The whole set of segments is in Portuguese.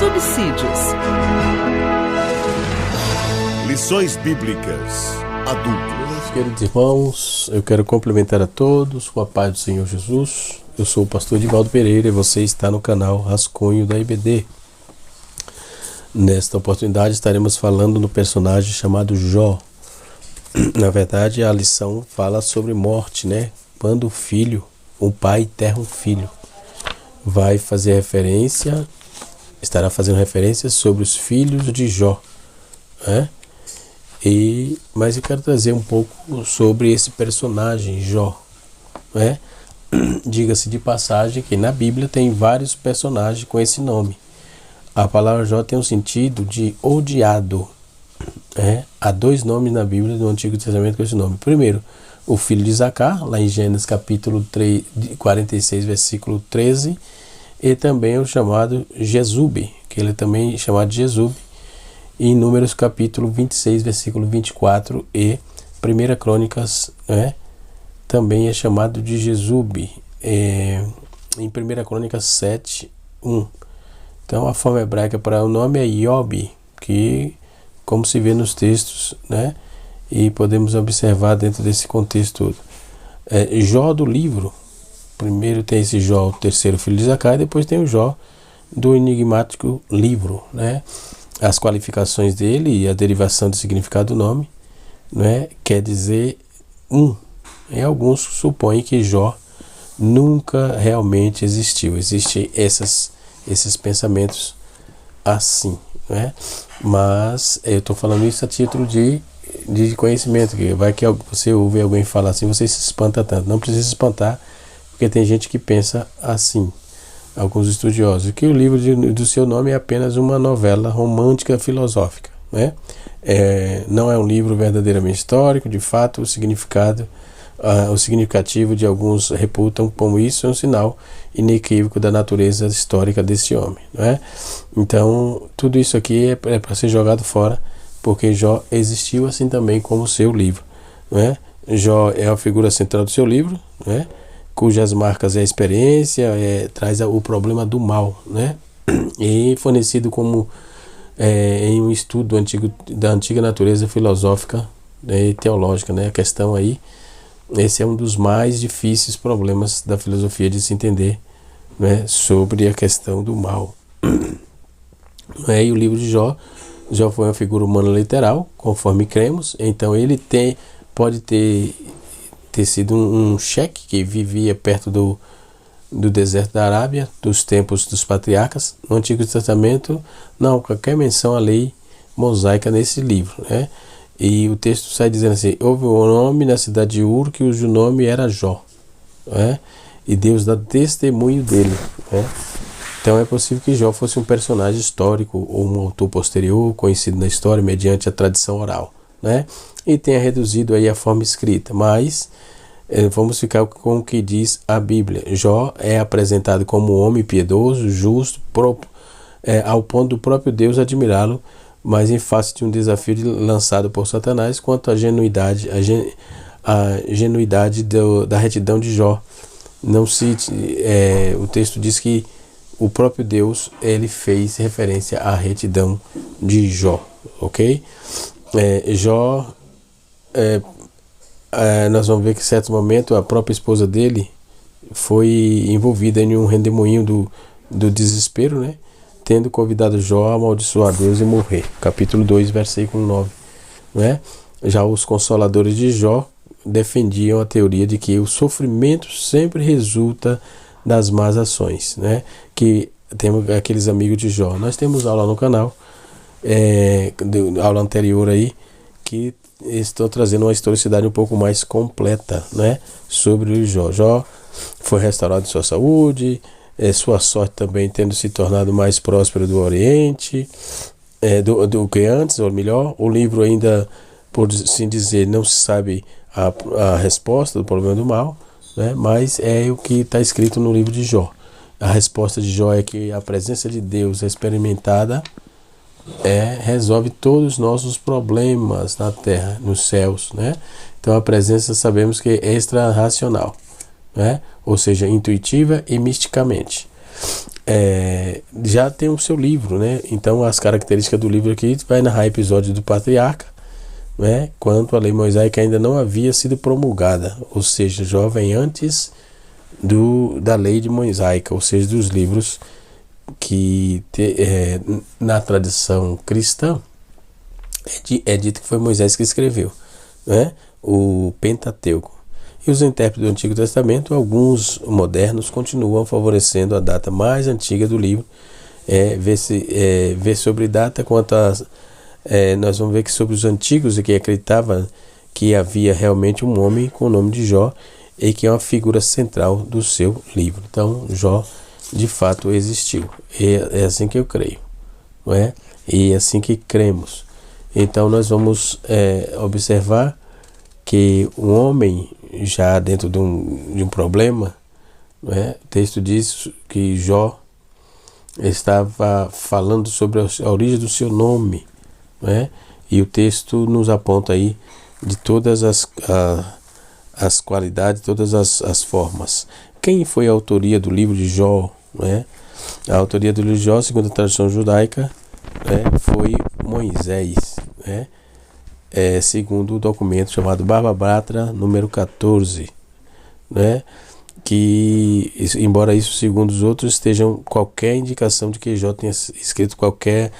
subsídios. Lições Bíblicas Adultos. Queridos irmãos, eu quero cumprimentar a todos com a paz do Senhor Jesus. Eu sou o pastor Edivaldo Pereira e você está no canal Rascunho da IBD. Nesta oportunidade estaremos falando no personagem chamado Jó. Na verdade, a lição fala sobre morte, né? Quando um pai enterra um filho. Estará fazendo referência sobre os filhos de Jó, né? Mas eu quero trazer um pouco sobre esse personagem Jó, né? Diga-se de passagem que na Bíblia tem vários personagens com esse nome. A palavra Jó tem um sentido de odiado. Há dois nomes na Bíblia do Antigo Testamento com esse nome. Primeiro, o filho de Zacar, lá em Gênesis capítulo 46, versículo 13, e também o chamado Jezube, que ele também é chamado de Jezube, em Números capítulo 26, versículo 24, e 1 Crônicas, também é chamado de Jezube, em 1 Crônicas 7, 1. Então a forma hebraica para o nome é Iob, que como se vê nos textos, né? E podemos observar dentro desse contexto todo. Jó do livro, primeiro tem esse Jó, o terceiro filho de Zacar, e depois tem o Jó do enigmático livro, né? As qualificações dele e a derivação do significado do nome, né? Quer dizer E alguns supõem que Jó nunca realmente existiu. Existem esses pensamentos assim, né? Mas eu estou falando isso a título de conhecimento, que vai que você ouve alguém falar assim, você se espanta tanto. Não precisa se espantar, porque tem gente que pensa assim, alguns estudiosos, que o livro do seu nome é apenas uma novela romântica filosófica, né? Não é um livro verdadeiramente histórico. De fato, o significativo de alguns reputam como isso é um sinal inequívoco da natureza histórica desse homem, né? Então tudo isso aqui é para ser jogado fora, porque Jó existiu assim também como o seu livro, né? Jó é a figura central do seu livro, né? Cujas marcas é a experiência, traz o problema do mal, né? E fornecido como em um estudo da antiga natureza filosófica e teológica, né? A questão aí, esse é um dos mais difíceis problemas da filosofia de se entender, né, sobre a questão do mal. E o livro de Jó foi uma figura humana literal, conforme cremos. Então ele pode ter sido um cheque que vivia perto do deserto da Arábia, dos tempos dos patriarcas. No Antigo Testamento não há qualquer menção à lei mosaica nesse livro, né? E o texto sai dizendo assim: houve um homem na cidade de Ur, cujo nome era Jó, e Deus dá testemunho dele, né? Então é possível que Jó fosse um personagem histórico ou um autor posterior, conhecido na história mediante a tradição oral, né? E tenha reduzido aí a forma escrita. Mas vamos ficar com o que diz a Bíblia. Jó é apresentado como um homem piedoso, justo, ao ponto do próprio Deus admirá-lo, mas em face de um desafio lançado por Satanás quanto à genuidade da retidão de Jó. O texto diz que o próprio Deus ele fez referência à retidão de Jó, ok? Jó, nós vamos ver que em certo momento a própria esposa dele foi envolvida em um redemoinho do desespero, né? Tendo convidado Jó a amaldiçoar Deus e morrer. Capítulo 2, versículo 9. Né? Já os consoladores de Jó defendiam a teoria de que o sofrimento sempre resulta das más ações, né? Que temos aqueles amigos de Jó. Nós temos aula no canal, aula anterior aí, que estou trazendo uma historicidade um pouco mais completa, né? Sobre o Jó. Jó foi restaurado em sua saúde, sua sorte também tendo se tornado mais próspera do Oriente do que antes, ou melhor, o livro ainda, por assim dizer, não se sabe a resposta do problema do mal, né? Mas é o que está escrito no livro de Jó. A resposta de Jó é que a presença de Deus experimentada resolve todos os nossos problemas na terra, nos céus, né? Então a presença sabemos que é extra-racional, né? Ou seja, intuitiva e misticamente. já tem o seu livro, né? Então as características do livro aqui vai narrar episódio do patriarca, né? Quanto a lei mosaica ainda não havia sido promulgada, ou seja, Jó vem antes da lei de mosaica, ou seja, dos livros que na tradição cristã é dito que foi Moisés que escreveu, né? O Pentateuco. E os intérpretes do Antigo Testamento, alguns modernos, continuam favorecendo a data mais antiga do livro. Ver sobre data quanto a... nós vamos ver que sobre os antigos que acreditavam que havia realmente um homem com o nome de Jó e que é uma figura central do seu livro. Então, Jó de fato existiu. É assim que eu creio, não é? E é assim que cremos. Então, nós vamos observar que um homem já dentro de um problema, não é? O texto diz que Jó estava falando sobre a origem do seu nome, não é? E o texto nos aponta aí de todas as qualidades, todas as formas. Quem foi a autoria do livro de Jó, não é? A autoria do livro de Jó, segundo a tradição judaica, foi Moisés, né? Segundo o documento chamado Baba Batra, número 14, né? Que, embora isso, segundo os outros, estejam qualquer indicação de que Jó tenha escrito qualquer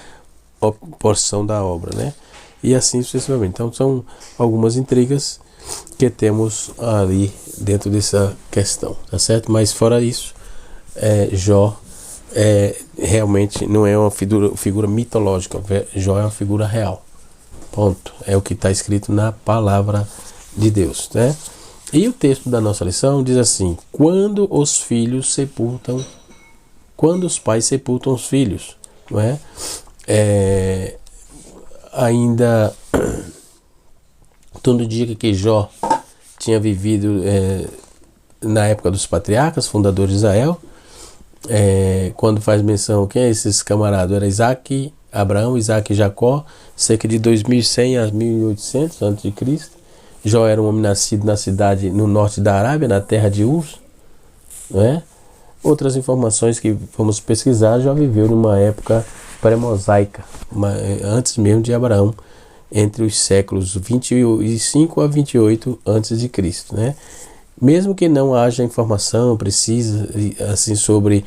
porção da obra, né? E assim sucessivamente. Então são algumas intrigas que temos ali dentro dessa questão, tá certo? Mas fora isso, Jó realmente não é uma figura mitológica. Jó é uma figura real. Ponto. É o que está escrito na palavra de Deus, né? E o texto da nossa lição diz assim: quando os pais sepultam os filhos, não é? Ainda tudo indica que Jó tinha vivido na época dos patriarcas, fundadores de Israel. Quando faz menção, quem é esses camaradas? Era Isaac, Abraão, Isaac e Jacó, cerca de 2100 a 1800 a.C. Jó era um homem nascido na cidade no norte da Arábia, na terra de Uz, não é? Outras informações que vamos pesquisar, Jó viveu numa época pré-mosaica, antes mesmo de Abraão, entre os séculos 25 a 28 a.C., né? Mesmo que não haja informação precisa assim sobre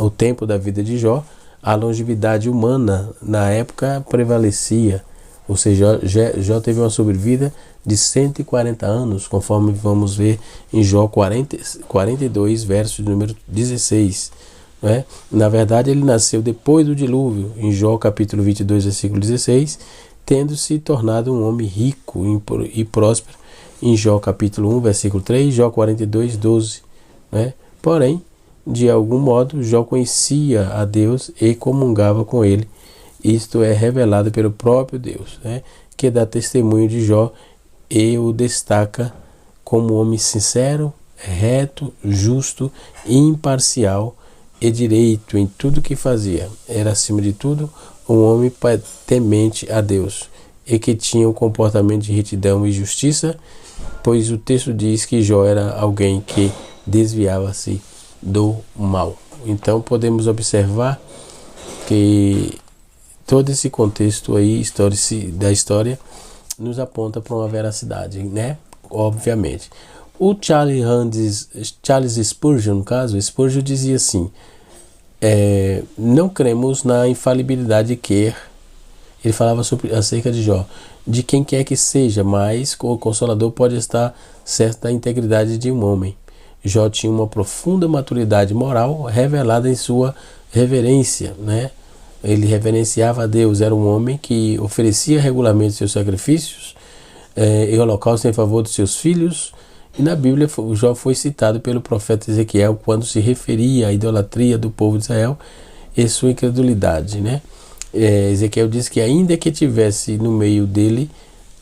o tempo da vida de Jó, a longevidade humana na época prevalecia, ou seja, Jó teve uma sobrevida de 140 anos, conforme vamos ver em Jó 42, verso número 16. Né? Na verdade, ele nasceu depois do dilúvio, em Jó capítulo 22, versículo 16, tendo se tornado um homem rico e próspero, em Jó capítulo 1, versículo 3, Jó 42, 12. Né? Porém, de algum modo, Jó conhecia a Deus e comungava com ele. Isto é revelado pelo próprio Deus, né? Que dá testemunho de Jó e o destaca como homem sincero, reto, justo, imparcial e direito em tudo que fazia. Era, acima de tudo, um homem temente a Deus e que tinha um comportamento de retidão e justiça, pois o texto diz que Jó era alguém que desviava-se do mal. Então podemos observar que todo esse contexto aí da história nos aponta para uma veracidade, né? Obviamente. O Charles Spurgeon, no caso, Spurgeon dizia assim: não cremos na infalibilidade de Kerr. Ele falava acerca de Jó, de quem quer que seja, mas o Consolador pode estar certo da integridade de um homem. Jó tinha uma profunda maturidade moral revelada em sua reverência, né? Ele reverenciava a Deus, era um homem que oferecia regularmente seus sacrifícios e holocaustos em favor dos seus filhos. E na Bíblia, Jó foi citado pelo profeta Ezequiel quando se referia à idolatria do povo de Israel e sua incredulidade, né? Ezequiel diz que ainda que tivesse no meio dele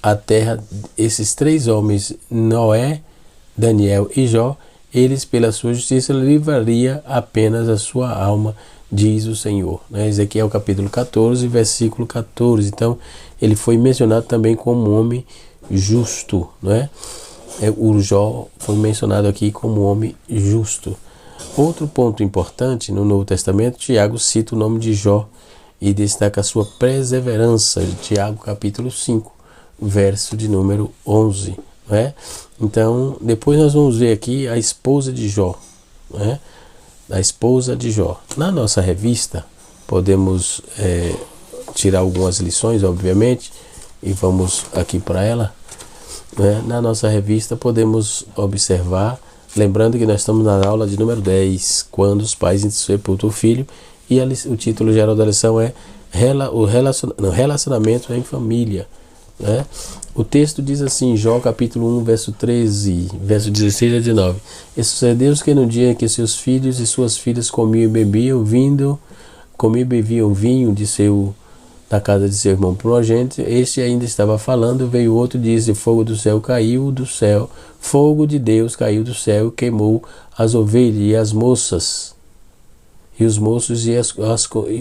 a terra, esses três homens, Noé, Daniel e Jó, eles pela sua justiça livraria apenas a sua alma, diz o Senhor. Né? Ezequiel capítulo 14, versículo 14. Então, ele foi mencionado também como um homem justo. Né? O Jó foi mencionado aqui como um homem justo. Outro ponto importante no Novo Testamento, Tiago cita o nome de Jó e destaca a sua perseverança, Tiago capítulo 5, verso de número 11. Né? Então, depois nós vamos ver aqui a esposa de Jó. Né? A esposa de Jó. Na nossa revista, podemos tirar algumas lições, obviamente, e vamos aqui para ela. Né? Na nossa revista, podemos observar, lembrando que nós estamos na aula de número 10, quando os pais sepultam o filho, e o título geral da lição é Relacionamento em Família. Né? O texto diz assim, Jó capítulo 1, verso 13, verso 16 a 19. E sucedeu que no dia em que seus filhos e suas filhas comiam e bebiam vinho da casa de seu irmão primogênito, este ainda estava falando, veio outro e disse, fogo do céu caiu do céu, fogo de Deus caiu do céu e queimou as ovelhas e as moças, e os moços e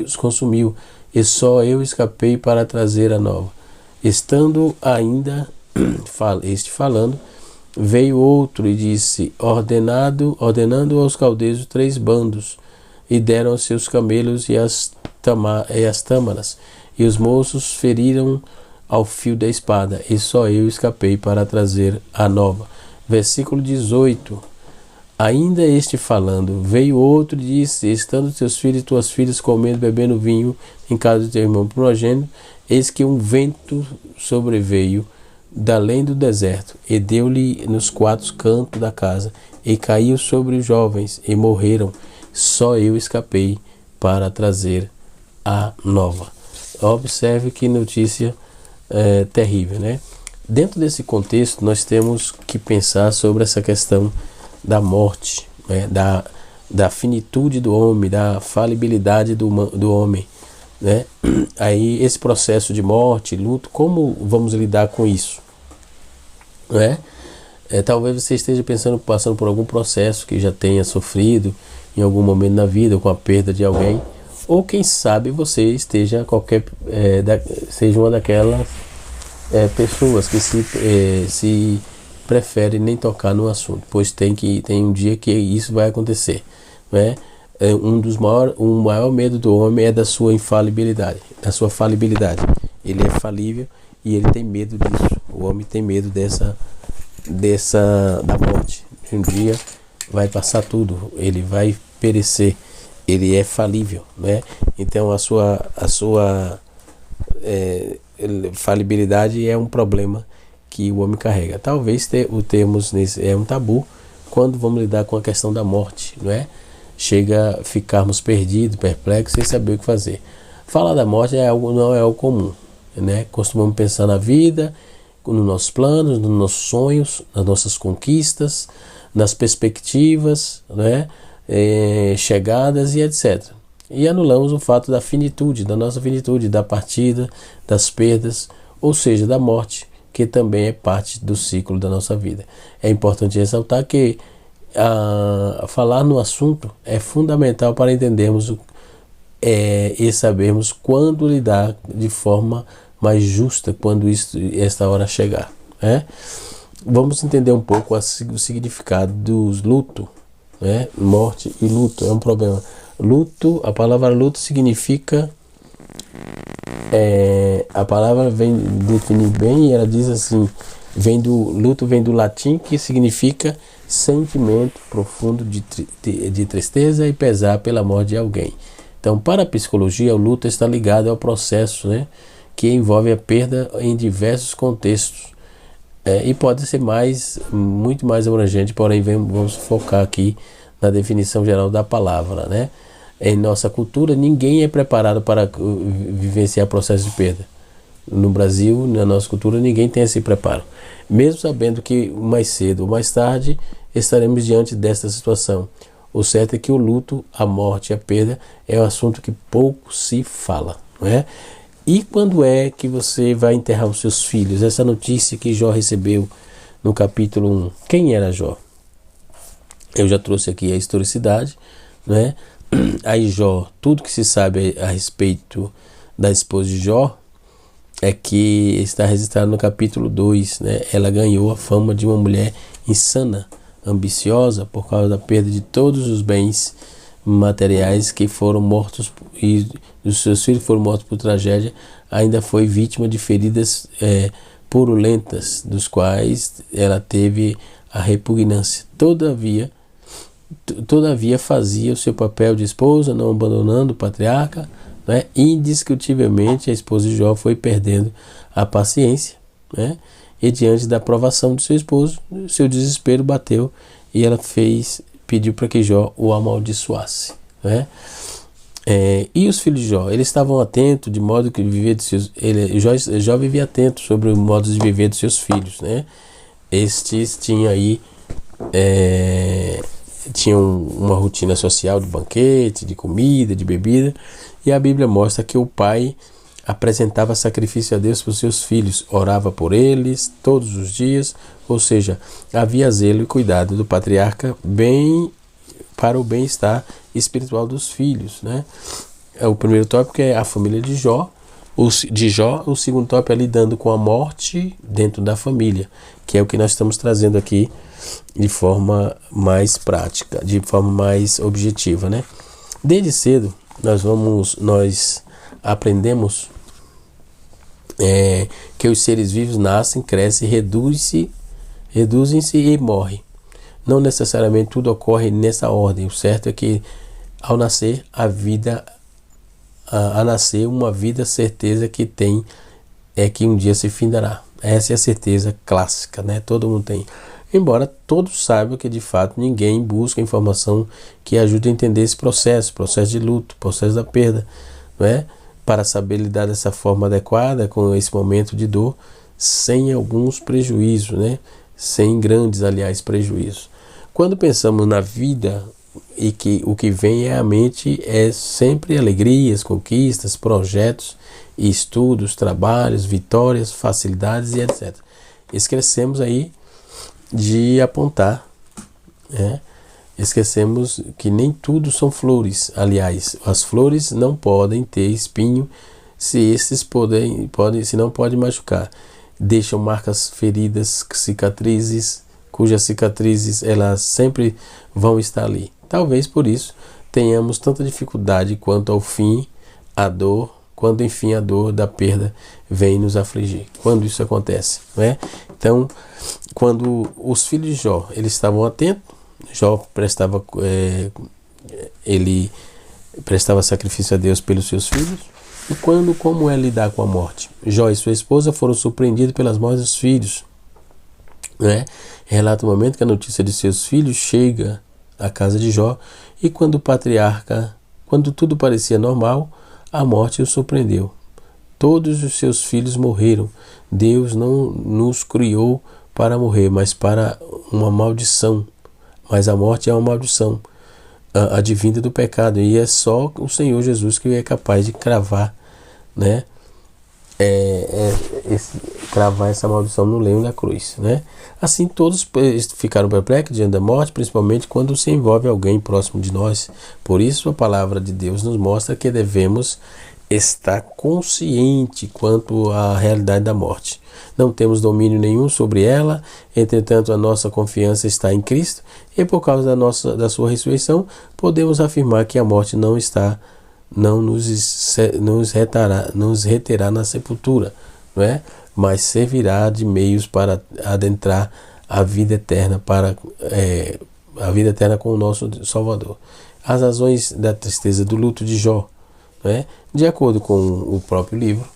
os consumiu, e só eu escapei para trazer a nova. Estando ainda falando, veio outro e disse, ordenando aos caldeus 3 bandos, e deram aos seus camelos e as tâmaras, e os moços feriram ao fio da espada, e só eu escapei para trazer a nova. Versículo 18. Ainda este falando, veio outro e disse, estando teus filhos e tuas filhas comendo e bebendo vinho em casa de teu irmão primogênito, eis que um vento sobreveio da além do deserto, e deu-lhe nos 4 cantos da casa, e caiu sobre os jovens, e morreram. Só eu escapei para trazer a nova. Observe que notícia terrível, né? Dentro desse contexto, nós temos que pensar sobre essa questão da morte, né? da finitude do homem, da falibilidade do homem. Né? Aí esse processo de morte, luto, como vamos lidar com isso? Né? Talvez você esteja passando por algum processo que já tenha sofrido em algum momento na vida, com a perda de alguém, ou quem sabe você esteja seja uma daquelas pessoas que se prefere nem tocar no assunto, pois tem um dia que isso vai acontecer. Né? O maior medo do homem é da sua infalibilidade, da sua falibilidade. Ele é falível e ele tem medo disso. O homem tem medo da morte. Um dia vai passar tudo, ele vai perecer, ele é falível, né? Então a sua falibilidade é um problema que o homem carrega. Talvez o termos é um tabu quando vamos lidar com a questão da morte, não é? Chega a ficarmos perdidos, perplexos, sem saber o que fazer. Falar da morte não é algo comum, né? Costumamos pensar na vida, nos nossos planos, nos nossos sonhos, nas nossas conquistas, nas perspectivas, né? Chegadas e etc. E anulamos o fato da finitude, da nossa finitude, da partida, das perdas, ou seja, da morte, que também é parte do ciclo da nossa vida. É importante ressaltar que falar no assunto é fundamental para entendermos e sabermos quando lidar de forma mais justa quando esta hora chegar. Né? Vamos entender um pouco o significado dos luto. Né? Morte e luto é um problema. Luto, a palavra luto significa, a palavra vem definir bem, e ela diz assim, luto vem do latim, que significa sentimento profundo de tristeza e pesar pela morte de alguém. Então, para a psicologia, o luto está ligado ao processo, né, que envolve a perda em diversos contextos. E pode ser muito mais abrangente, porém vamos focar aqui na definição geral da palavra. Né? Em nossa cultura, ninguém é preparado para vivenciar processo de perda. No Brasil, na nossa cultura, ninguém tem esse preparo. Mesmo sabendo que mais cedo ou mais tarde estaremos diante desta situação. O certo é que o luto, a morte, a perda é um assunto que pouco se fala. Não é? E quando é que você vai enterrar os seus filhos? Essa notícia que Jó recebeu no capítulo 1. Quem era Jó? Eu já trouxe aqui a historicidade, né? Aí Jó, tudo que se sabe a respeito da esposa de Jó é que está registrado no capítulo 2, né? Ela ganhou a fama de uma mulher insana, ambiciosa por causa da perda de todos os bens materiais que foram mortos e os seus filhos foram mortos por tragédia, ainda foi vítima de feridas purulentas, dos quais ela teve a repugnância. Todavia fazia o seu papel de esposa, não abandonando o patriarca, né? Indiscutivelmente a esposa de Jó foi perdendo a paciência, né? E diante da provação de seu esposo, seu desespero bateu e ela pediu para que Jó o amaldiçoasse, né? E os filhos de Jó, eles estavam atentos de modo que viver de seus, Jó vivia atento sobre o modo de viver dos seus filhos, né? Estes tinham uma rotina social de banquete, de comida, de bebida, e a Bíblia mostra que o pai apresentava sacrifício a Deus por seus filhos, orava por eles todos os dias, ou seja, havia zelo e cuidado do patriarca para o bem-estar espiritual dos filhos, né? O primeiro tópico é a família de Jó. O segundo tópico é lidando com a morte dentro da família, que é o que nós estamos trazendo aqui de forma mais prática, de forma mais objetiva, né? Desde cedo nós aprendemos que os seres vivos nascem, crescem, reduzem-se e morrem. Não necessariamente tudo ocorre nessa ordem. O certo é que ao nascer uma vida, certeza que tem é que um dia se findará. Essa é a certeza clássica, né? Todo mundo tem. Embora todos saibam que de fato ninguém busca informação que ajude a entender esse processo de luto, processo da perda, não é? Para saber lidar dessa forma adequada com esse momento de dor, sem alguns prejuízos, né? Sem grandes, aliás, prejuízos. Quando pensamos na vida e que o que vem à mente é sempre alegrias, conquistas, projetos, estudos, trabalhos, vitórias, facilidades e etc. Esquecemos aí de apontar, né? Esquecemos que nem tudo são flores. Aliás, as flores não podem ter espinho se não pode machucar. Deixam marcas, feridas, cicatrizes, cujas cicatrizes elas sempre vão estar ali. Talvez por isso tenhamos tanta dificuldade quando enfim a dor da perda vem nos afligir. Quando isso acontece, né? Então, quando os filhos de Jó, eles estavam atentos, Jó ele prestava sacrifício a Deus pelos seus filhos. E como é lidar com a morte? Jó e sua esposa foram surpreendidos pelas mortes dos filhos, né? Relata o momento que a notícia de seus filhos chega à casa de Jó, e quando tudo parecia normal, a morte o surpreendeu. Todos os seus filhos morreram. Deus não nos criou para morrer, mas para uma maldição. Mas a morte é uma maldição, advinda do pecado, e é só o Senhor Jesus que é capaz de cravar, né? Cravar essa maldição no leão da cruz, né? Assim todos ficaram perplexos diante da morte, principalmente quando se envolve alguém próximo de nós. Por isso a palavra de Deus nos mostra que devemos estar consciente quanto à realidade da morte. Não temos domínio nenhum sobre ela, entretanto a nossa confiança está em Cristo, e por causa da sua ressurreição podemos afirmar que a morte não nos reterá na sepultura, não é? Mas servirá de meios para adentrar a vida eterna, com o nosso Salvador. As razões da tristeza do luto de Jó, não é? De acordo com o próprio livro,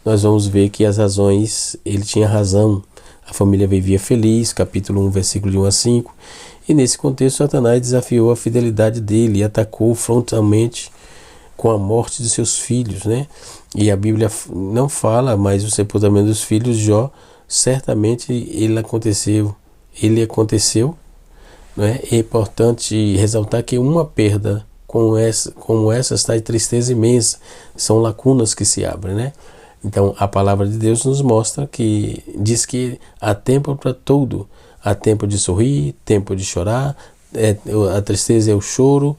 nós vamos ver que as razões, ele tinha razão, a família vivia feliz, capítulo 1, versículo de 1 a 5, e nesse contexto Satanás desafiou a fidelidade dele e atacou frontalmente com a morte de seus filhos, né? E a Bíblia não fala, mas o sepultamento dos filhos de Jó, certamente ele aconteceu, né? É importante ressaltar que uma perda como essa traz tristeza imensa, são lacunas que se abrem, né? Então a palavra de Deus nos mostra diz que há tempo para tudo, há tempo de sorrir, tempo de chorar, a tristeza é o choro,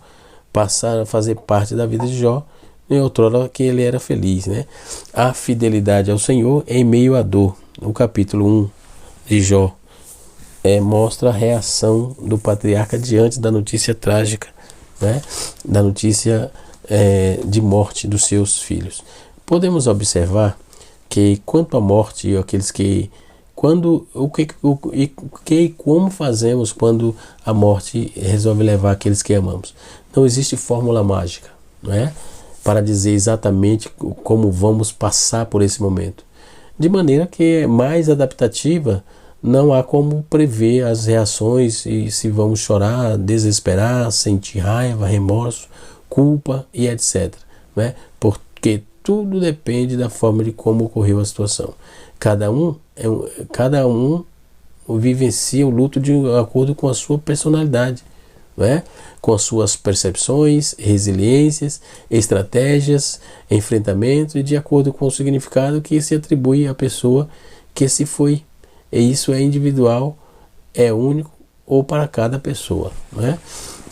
passar a fazer parte da vida de Jó, e outrora que ele era feliz, né? A fidelidade ao Senhor em meio à dor, no capítulo 1 de Jó, mostra a reação do patriarca diante da notícia trágica, né? Da notícia de morte dos seus filhos. Podemos observar que quanto à morte, como fazemos quando a morte resolve levar aqueles que amamos? Não existe fórmula mágica, não é? Para dizer exatamente como vamos passar por esse momento. De maneira que é mais adaptativa, não há como prever as reações e se vamos chorar, desesperar, sentir raiva, remorso, culpa e etc. Né? Porque tudo depende da forma de como ocorreu a situação. Cada um vivencia o luto de acordo com a sua personalidade, né? Com as suas percepções, resiliências, estratégias, enfrentamento e de acordo com o significado que se atribui à pessoa que se foi. E isso é individual, é único ou para cada pessoa, né?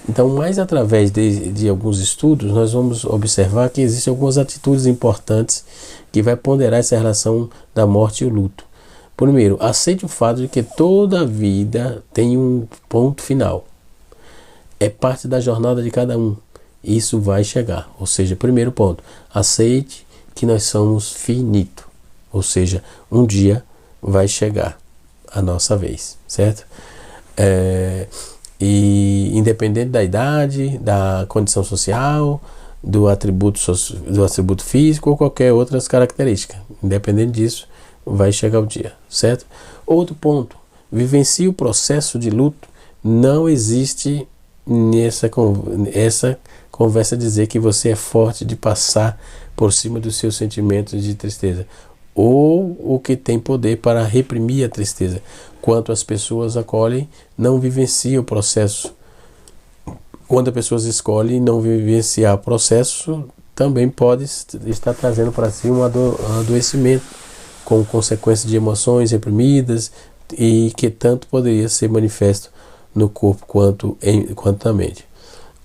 Então, mais através de alguns estudos, nós vamos observar que existem algumas atitudes importantes que vai ponderar essa relação da morte e o luto. Primeiro, aceite o fato de que toda vida tem um ponto final. É parte da jornada de cada um. Isso vai chegar. Ou seja, primeiro ponto, aceite que nós somos finitos. Ou seja, um dia vai chegar a nossa vez, certo? E independente da idade, da condição social, do atributo físico ou qualquer outras características. Independente disso, vai chegar o dia, certo? Outro ponto, vivencie o processo de luto. Não existe essa conversa dizer que você é forte de passar por cima dos seus sentimentos de tristeza, ou o que tem poder para reprimir a tristeza. Quanto as pessoas acolhem, não vivenciam o processo. Quando as pessoas escolhem não vivenciar o processo, também pode estar trazendo para si um adoecimento, com consequências de emoções reprimidas e que tanto poderia ser manifesto no corpo quanto na mente.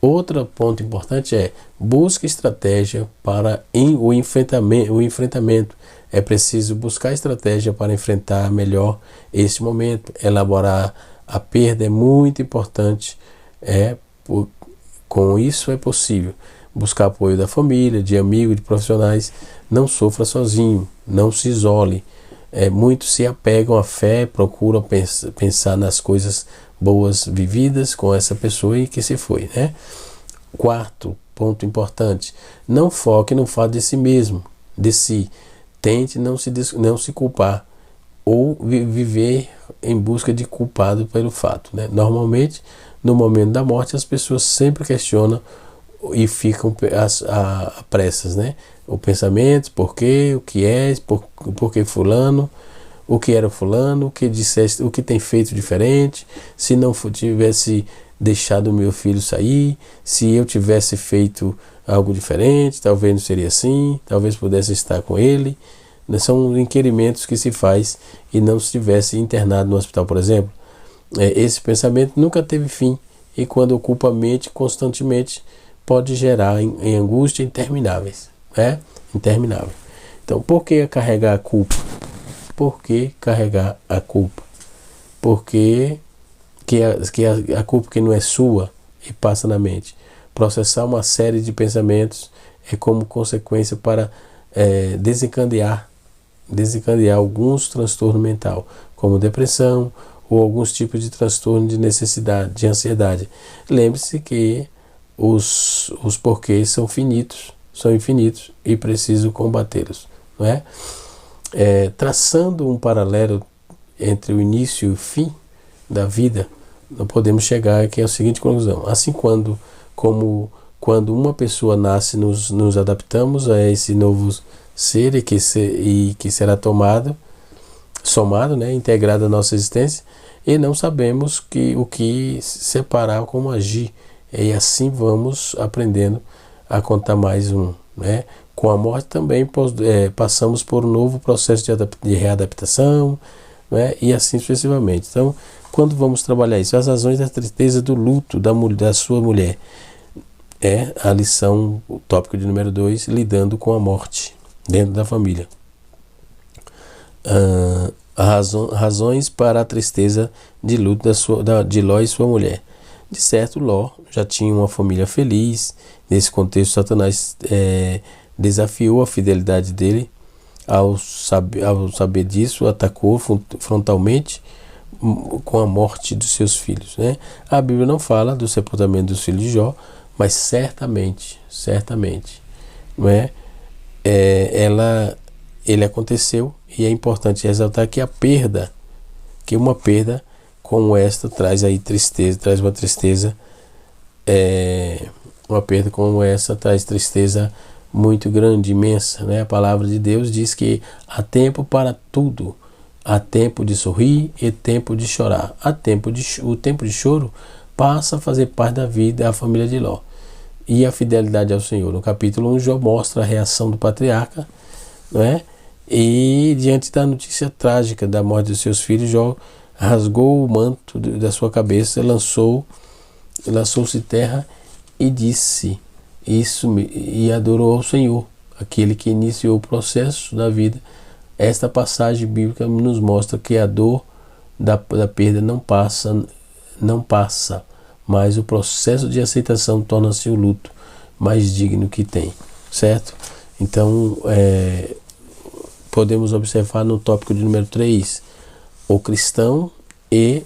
Outro ponto importante é: busque estratégia para o enfrentamento. É preciso buscar estratégia para enfrentar melhor este momento. Elaborar a perda é muito importante. Com isso é possível buscar apoio da família, de amigos, de profissionais. Não sofra sozinho, não se isole. Muitos se apegam à fé, procuram pensar nas coisas boas vividas com essa pessoa e que se foi, né? Quarto ponto importante: não foque no fato de si mesmo, de si. Tente não se culpar ou viver em busca de culpado pelo fato, né? Normalmente, no momento da morte, as pessoas sempre questionam e ficam a pressas, né? O pensamento, por quê, o que é, por que fulano, o que era fulano, o que disseste, o que tem feito diferente, se não tivesse deixado o meu filho sair, se eu tivesse feito algo diferente, talvez não seria assim, talvez pudesse estar com ele. São inquirimentos que se faz e não se tivesse internado no hospital, por exemplo. Esse pensamento nunca teve fim e quando ocupa a mente constantemente pode gerar em angústia intermináveis, né? Interminável. Então, por que carregar a culpa? Por que carregar a culpa? Porque a culpa que não é sua e passa na mente. Processar uma série de pensamentos é como consequência para desencadear alguns transtornos mental, como depressão ou alguns tipos de transtorno de necessidade, de ansiedade. Lembre-se que os porquês são infinitos e preciso combatê-los, não é? Traçando um paralelo entre o início e o fim da vida, nós podemos chegar aqui à seguinte conclusão: assim quando uma pessoa nasce, nos adaptamos a esse novo ser e que será somado, né, integrado à nossa existência, e não sabemos o que separar, como agir, e assim vamos aprendendo a contar mais um, né? Com a morte também passamos por um novo processo de readaptação, né? E assim sucessivamente. Então, quando vamos trabalhar isso, as razões da tristeza, do luto da sua mulher, a lição, o tópico de número 2, lidando com a morte dentro da família. razões para a tristeza de luto de Ló e sua mulher. De certo, Ló já tinha uma família feliz. Nesse contexto, Satanás desafiou a fidelidade dele. Ao saber disso, atacou frontalmente com a morte dos seus filhos, né? A Bíblia não fala do sepultamento dos filhos de Jó, mas certamente, não é? Ele aconteceu, e é importante ressaltar que uma perda como esta traz aí tristeza, traz uma tristeza, uma perda como essa traz tristeza muito grande, imensa, né? A palavra de Deus diz que há tempo para tudo, há tempo de sorrir e tempo de chorar. O tempo de choro passa a fazer parte da vida da família de Ló e a fidelidade ao Senhor. No capítulo 1, Jó mostra a reação do patriarca, não é? E diante da notícia trágica da morte dos seus filhos, Jó rasgou o manto da sua cabeça, lançou-se terra e disse e adorou ao Senhor, aquele que iniciou o processo da vida. Esta passagem bíblica nos mostra que a dor da perda não passa, mas o processo de aceitação torna-se o luto mais digno que tem, certo? Então, podemos observar no tópico de número 3, o cristão e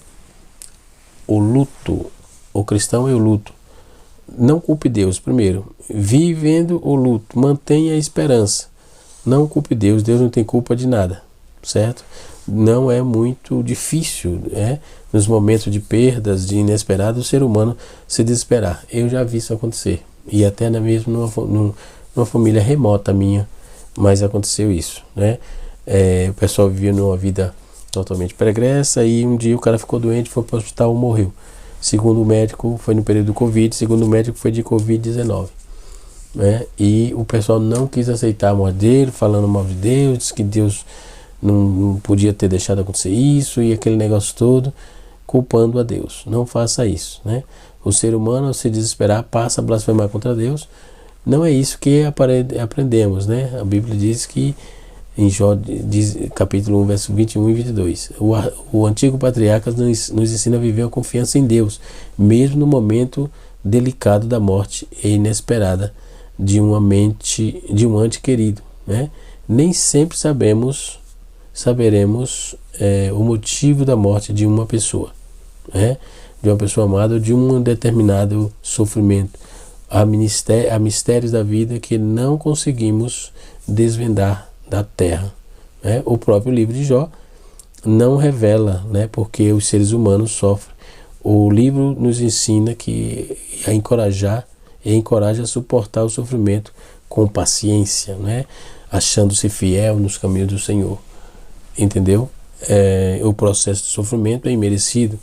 o luto. O cristão e o luto. Não culpe Deus, primeiro. Vivendo o luto, mantenha a esperança. Não culpe Deus, Deus não tem culpa de nada, certo? Não é muito difícil, nos momentos de perdas, de inesperado, o ser humano se desesperar. Eu já vi isso acontecer, e até mesmo numa família remota minha, mas aconteceu isso, né? O pessoal vivia numa vida totalmente pregressa, e um dia o cara ficou doente, foi para o hospital e morreu. Segundo o médico, foi no período do Covid, segundo o médico, foi de Covid-19. Né? E o pessoal não quis aceitar a morte dele, falando mal de Deus, disse que Deus não podia ter deixado acontecer isso, e aquele negócio todo, culpando a Deus. Não faça isso, né? O ser humano, ao se desesperar, passa a blasfemar contra Deus. Não é isso que aprendemos, né? A Bíblia diz que, em Jó, capítulo 1, verso 21 e 22, o antigo patriarca nos ensina a viver a confiança em Deus, mesmo no momento delicado da morte e inesperada de um ente querido, né? Nem sempre saberemos o motivo da morte de uma pessoa, né? De uma pessoa amada, ou de um determinado sofrimento. Há mistérios da vida que não conseguimos desvendar da terra, né? O próprio livro de Jó não revela, né, porque os seres humanos sofrem. O livro nos ensina a encoraja a suportar o sofrimento com paciência, né, achando-se fiel nos caminhos do Senhor. Entendeu? O processo de sofrimento é imerecido.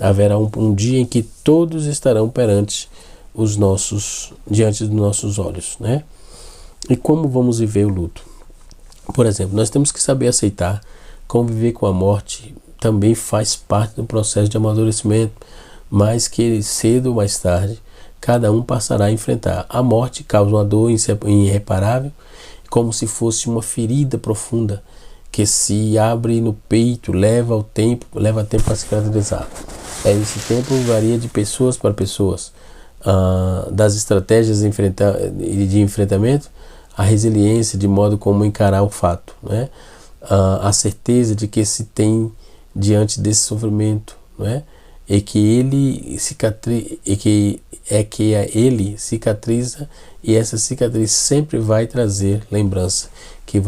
Haverá um dia em que todos estarão diante dos nossos olhos, né? E como vamos viver o luto? Por exemplo, nós temos que saber aceitar, conviver com a morte também faz parte do processo de amadurecimento, mas que cedo ou mais tarde cada um passará a enfrentar. A morte causa uma dor irreparável, como se fosse uma ferida profunda que se abre no peito, leva tempo para cicatrizar. Esse tempo varia de pessoas para pessoas, das estratégias de enfrentamento, a resiliência de modo como encarar o fato, né? A certeza de que se tem diante desse sofrimento, né? E que ele cicatriza, e essa cicatriz sempre vai trazer lembrança que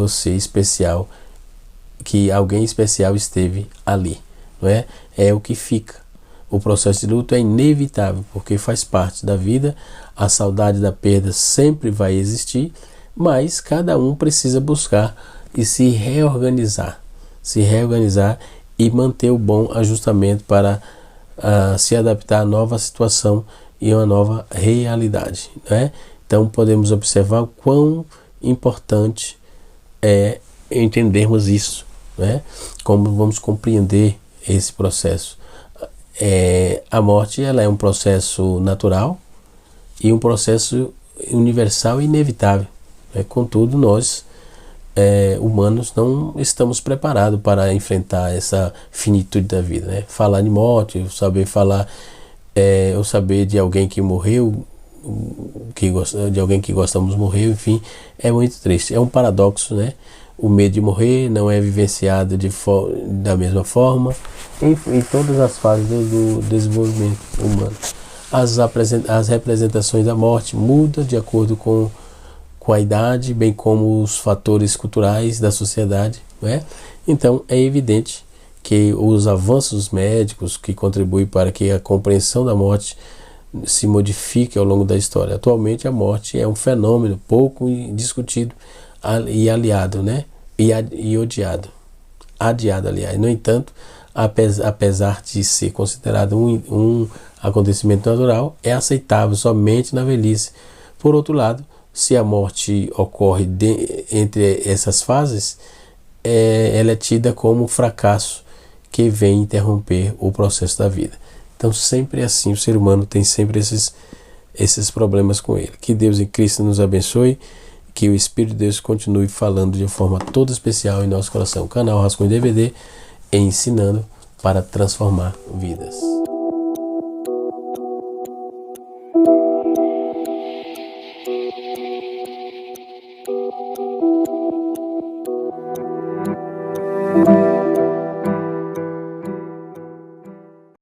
alguém especial esteve ali, não é? É o que fica. O processo de luto é inevitável, porque faz parte da vida. A saudade da perda sempre vai existir, mas cada um precisa buscar e se reorganizar e manter o bom ajustamento para se adaptar à nova situação e a uma nova realidade, né? Então podemos observar o quão importante é entendermos isso, né? Como vamos compreender esse processo. A morte, ela é um processo natural e um processo universal e inevitável. Contudo, nós humanos não estamos preparados para enfrentar essa finitude da vida, né? Falar de morte, saber falar, ou saber de alguém que morreu, de alguém que gostamos morreu, enfim, é muito triste. É um paradoxo, né? O medo de morrer não é vivenciado da mesma forma em todas as fases do desenvolvimento humano. As representações da morte mudam de acordo com a idade, bem como os fatores culturais da sociedade, né? Então é evidente que os avanços médicos que contribuem para que a compreensão da morte se modifique ao longo da história. Atualmente a morte é um fenômeno pouco discutido e aliado, né? E odiado. Adiado, aliás. No entanto, apesar de ser considerado um acontecimento natural, é aceitável somente na velhice. Por outro lado, se a morte ocorre entre essas fases, ela é tida como um fracasso que vem interromper o processo da vida. Então sempre é assim, o ser humano tem sempre esses problemas com ele. Que Deus em Cristo nos abençoe, que o Espírito de Deus continue falando de forma toda especial em nosso coração. Canal Rascunho DVD, ensinando para transformar vidas.